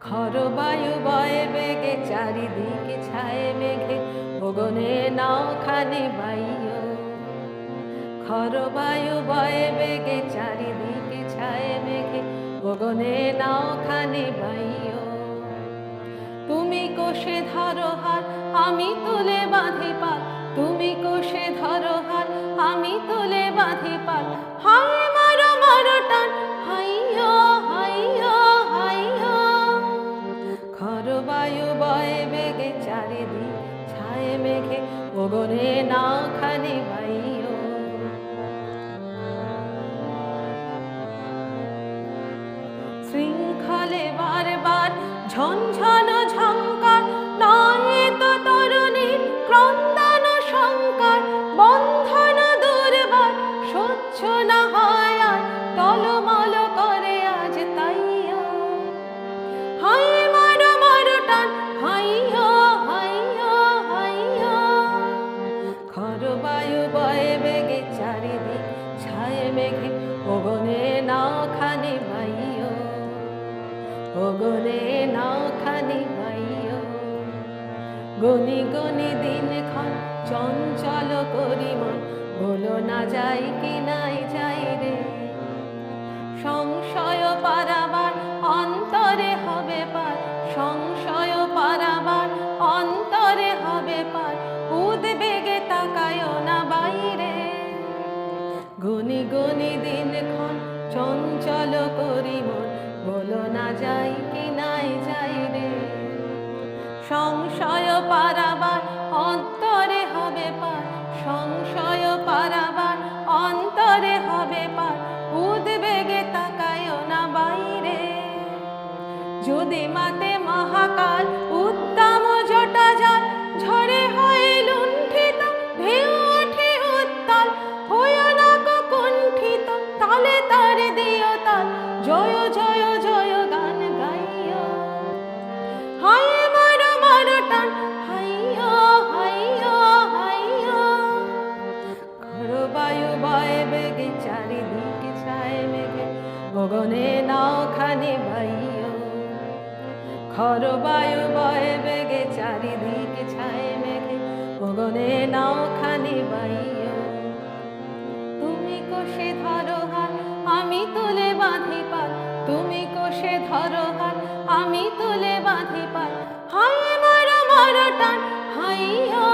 খর বায়ু বয়ে বেগে চারিদিকে ছায়ে মেঘে গগনে নাও খানি বাইও। খর বায়ু বয়ে বেগে চারিদিকে ছায়ে মেঘে গগনে নাও খানি বাইও। তুমি কোষে ধরো হাত আমি তুলে বাঁধি পাল, তুমি কোষে ধরো হাত আমি তুলে বাঁধি পাল। হায় মারো মারো টান হাইয়ো হাইয়ো হাইয়ো। খর বায়ু বয়ে বেগে চারিদিক ছায়ে মেঘে গগনে নাও খানি বাইও। শৃঙ্খলে বারবার ঝনঝন ঝঙ্কার, নয় তো তরুণীর ক্রন্দন শঙ্কার। বন্ধন দুর্বার সহ্য না হয় আর, টলমল করে আজ তাইয়া। হায় মারো মারো টান হাইয়ো হাইয়ো হাইয়ো। খর বায়ু বয়ে বেগে চারিদিক ছায়ে মেঘে গগনে নাও খানি বাইও। গগনে নাও খানি বাইও। গনি গনি দিন ক্ষণ চঞ্চল করি মন, বলো না যাই কি নাই যাই রে। সংশয় পারাবার অন্তরে হবে পার, সংশয় পারাবার অন্তরে হবে পার। উদ্বেগে তাকায় না বাইরে। গনি গনি দিন ক্ষণ চঞ্চল করি মন, বলো না যাই কি নাই যাই রে। সংশয় পারাবার অন্তরে হবে পার, সংশয় পারাবার অন্তরে হবে পার। উদ্বেগে তাকায় না বাইরে। যদি মাতে মহাকাল উদ্দাম জটা যান, ঝড়ে হয়ে লুণ্ঠিত ঢেউ ওঠে উত্তাল। হইও না কো কুণ্ঠিত তালে তারে দিও তাল, জয় জয় জয় গান গাইও। হায় মারো মারো টান হাইয়ো হাইয়ো হাইয়ো। খর বায়ু বয়ে বেগে চারিদিকে ছায়ে মেঘে গগনে নাও খানি বাইও। খর বায়ু বয়ে বেগে চারিদিকে ছায়ে মেঘে গগনে নাও খানি বাইও। তুমি কোষে ধরো হাত আমি তুলে বাঁধি পাল, তুমি কোষে ধরো হাত আমি তুলে বাঁধি পাল। হায় মারো মারো টান হাইয়ো